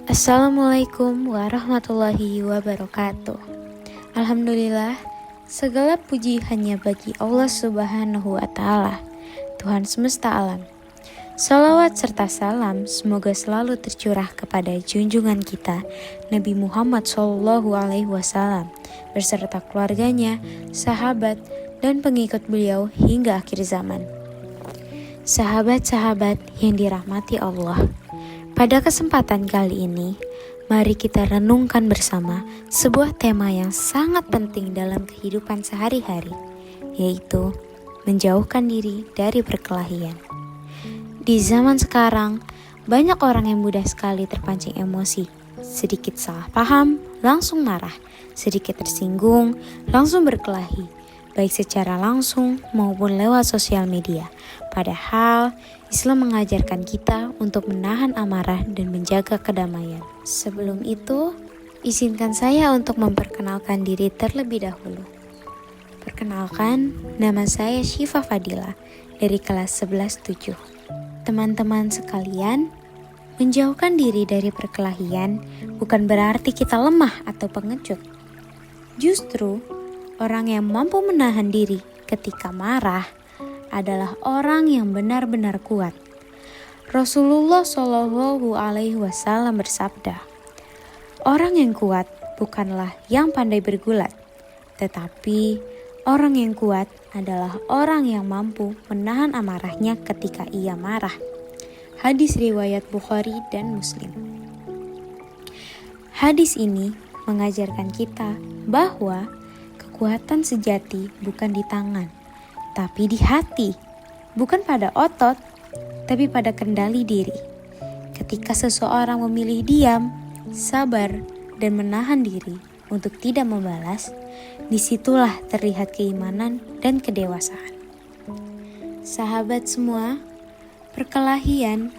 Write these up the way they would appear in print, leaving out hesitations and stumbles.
Assalamualaikum warahmatullahi wabarakatuh. Alhamdulillah, segala puji hanya bagi Allah Subhanahu wa Ta'ala, Tuhan semesta alam. Salawat serta salam semoga selalu tercurah kepada junjungan kita Nabi Muhammad SAW beserta keluarganya, sahabat, dan pengikut beliau hingga akhir zaman. Sahabat-sahabat yang dirahmati Allah, pada kesempatan kali ini, mari kita renungkan bersama sebuah tema yang sangat penting dalam kehidupan sehari-hari, yaitu menjauhkan diri dari perkelahian. Di zaman sekarang, banyak orang yang mudah sekali terpancing emosi. Sedikit salah paham, langsung marah. Sedikit tersinggung, langsung berkelahi, baik secara langsung maupun lewat sosial media. Padahal, Islam mengajarkan kita untuk menahan amarah dan menjaga kedamaian. Sebelum itu, izinkan saya untuk memperkenalkan diri terlebih dahulu. Perkenalkan, nama saya Syifa Fadila dari kelas 11-7. Teman-teman sekalian, menjauhkan diri dari perkelahian bukan berarti kita lemah atau pengecut. Justru, orang yang mampu menahan diri ketika marah adalah orang yang benar-benar kuat. Rasulullah Shallallahu Alaihi Wasallam bersabda, orang yang kuat bukanlah yang pandai bergulat, tetapi orang yang kuat adalah orang yang mampu menahan amarahnya ketika ia marah. Hadis riwayat Bukhari dan Muslim. Hadis ini mengajarkan kita bahwa kekuatan sejati bukan di tangan, tapi di hati. Bukan pada otot, tapi pada kendali diri. Ketika seseorang memilih diam, sabar, dan menahan diri untuk tidak membalas, disitulah terlihat keimanan dan kedewasaan. Sahabat semua, perkelahian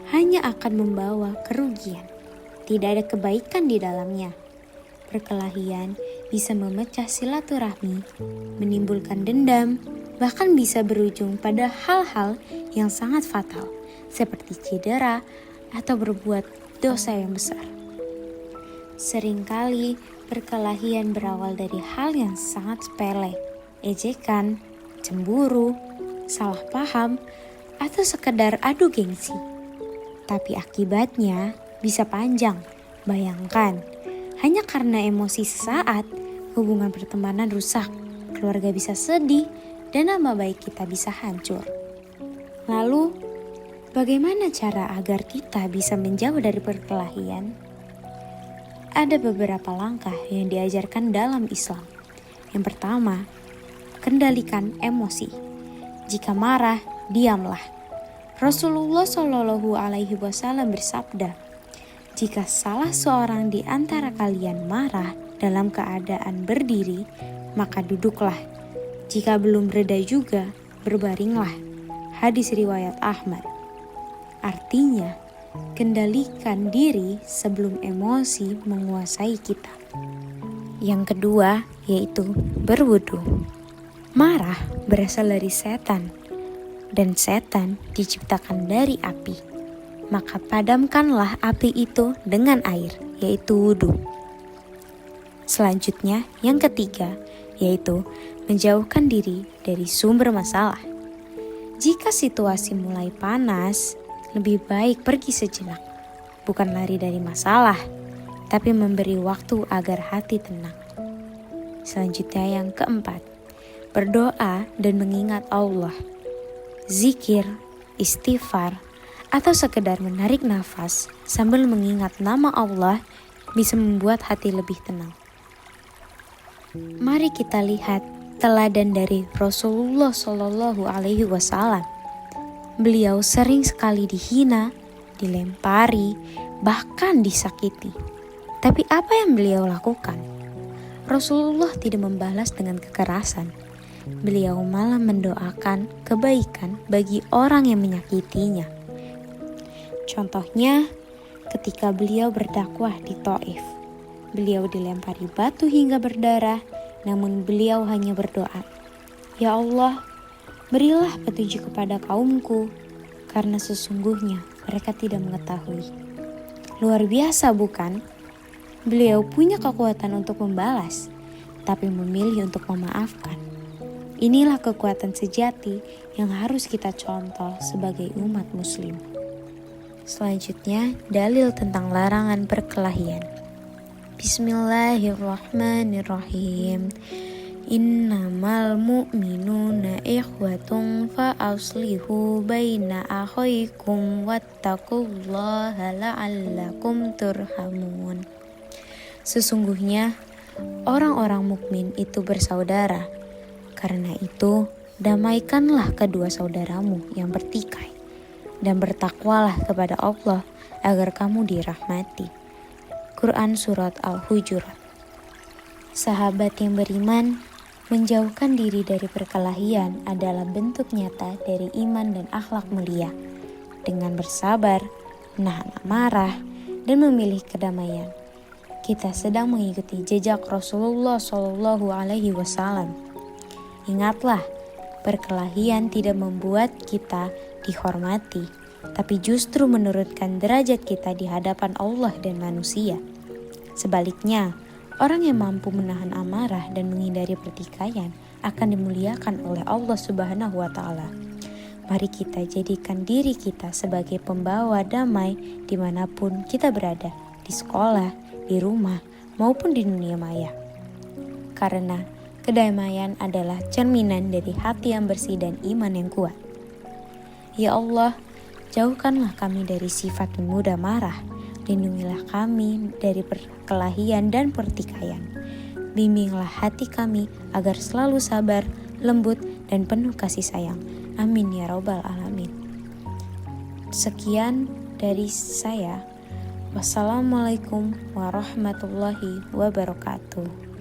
hanya akan membawa kerugian. Tidak ada kebaikan di dalamnya. Perkelahian bisa memecah silaturahmi, menimbulkan dendam, bahkan bisa berujung pada hal-hal yang sangat fatal, seperti cedera atau berbuat dosa yang besar. Seringkali perkelahian berawal dari hal yang sangat sepele, ejekan, cemburu, salah paham, atau sekedar adu gengsi. Tapi akibatnya bisa panjang. Bayangkan, hanya karena emosi sesaat, hubungan pertemanan rusak, keluarga bisa sedih, dan nama baik kita bisa hancur. Lalu, bagaimana cara agar kita bisa menjauh dari perkelahian? Ada beberapa langkah yang diajarkan dalam Islam. Yang pertama, kendalikan emosi. Jika marah, diamlah. Rasulullah Shallallahu Alaihi Wasallam bersabda, jika salah seorang di antara kalian marah dalam keadaan berdiri, maka duduklah. Jika belum reda juga, berbaringlah. Hadis riwayat Ahmad. Artinya, kendalikan diri sebelum emosi menguasai kita. Yang kedua, yaitu berwudu. Marah berasal dari setan, dan setan diciptakan dari api. Maka padamkanlah api itu dengan air, yaitu wudu. Selanjutnya, yang ketiga, yaitu menjauhkan diri dari sumber masalah. Jika situasi mulai panas, lebih baik pergi sejenak, bukan lari dari masalah, tapi memberi waktu agar hati tenang. Selanjutnya yang keempat, berdoa dan mengingat Allah. Zikir, istighfar, atau sekedar menarik nafas sambil mengingat nama Allah bisa membuat hati lebih tenang. Mari kita lihat teladan dari Rasulullah Shallallahu Alaihi Wasallam. Beliau sering sekali dihina, dilempari, bahkan disakiti. Tapi apa yang beliau lakukan? Rasulullah tidak membalas dengan kekerasan. Beliau malah mendoakan kebaikan bagi orang yang menyakitinya. Contohnya, ketika beliau berdakwah di Thaif, beliau dilempari batu hingga berdarah, namun beliau hanya berdoa, "Ya Allah, berilah petunjuk kepada kaumku, karena sesungguhnya mereka tidak mengetahui. Luar biasa bukan? Beliau punya kekuatan untuk membalas, tapi memilih untuk memaafkan. Inilah kekuatan sejati yang harus kita contoh sebagai umat muslim. Selanjutnya, dalil tentang larangan perkelahian. Bismillahirrahmanirrahim. Innamal mu'minuna ikhwatun fa aslihu baina akhaikum wattaqullaha la'allakum turhamun. Sesungguhnya orang-orang mukmin itu bersaudara. Karena itu, damaikanlah kedua saudaramu yang bertikai dan bertakwalah kepada Allah agar kamu dirahmati. Quran Surat Al-Hujurat. Sahabat yang beriman, menjauhkan diri dari perkelahian adalah bentuk nyata dari iman dan akhlak mulia. Dengan bersabar, menahan amarah, dan memilih kedamaian, kita sedang mengikuti jejak Rasulullah SAW. Ingatlah, perkelahian tidak membuat kita dihormati, tapi justru menurunkan derajat kita di hadapan Allah dan manusia. Sebaliknya, orang yang mampu menahan amarah dan menghindari pertikaian akan dimuliakan oleh Allah Subhanahu wa Ta'ala. Mari kita jadikan diri kita sebagai pembawa damai dimanapun kita berada, di sekolah, di rumah, maupun di dunia maya. Karena kedamaian adalah cerminan dari hati yang bersih dan iman yang kuat. Ya Allah, jauhkanlah kami dari sifat yang mudah marah. Lindungilah kami dari perkelahian dan pertikaian. Bimbinglah hati kami agar selalu sabar, lembut, dan penuh kasih sayang. Amin ya Rabbal Alamin. Sekian dari saya. Wassalamualaikum warahmatullahi wabarakatuh.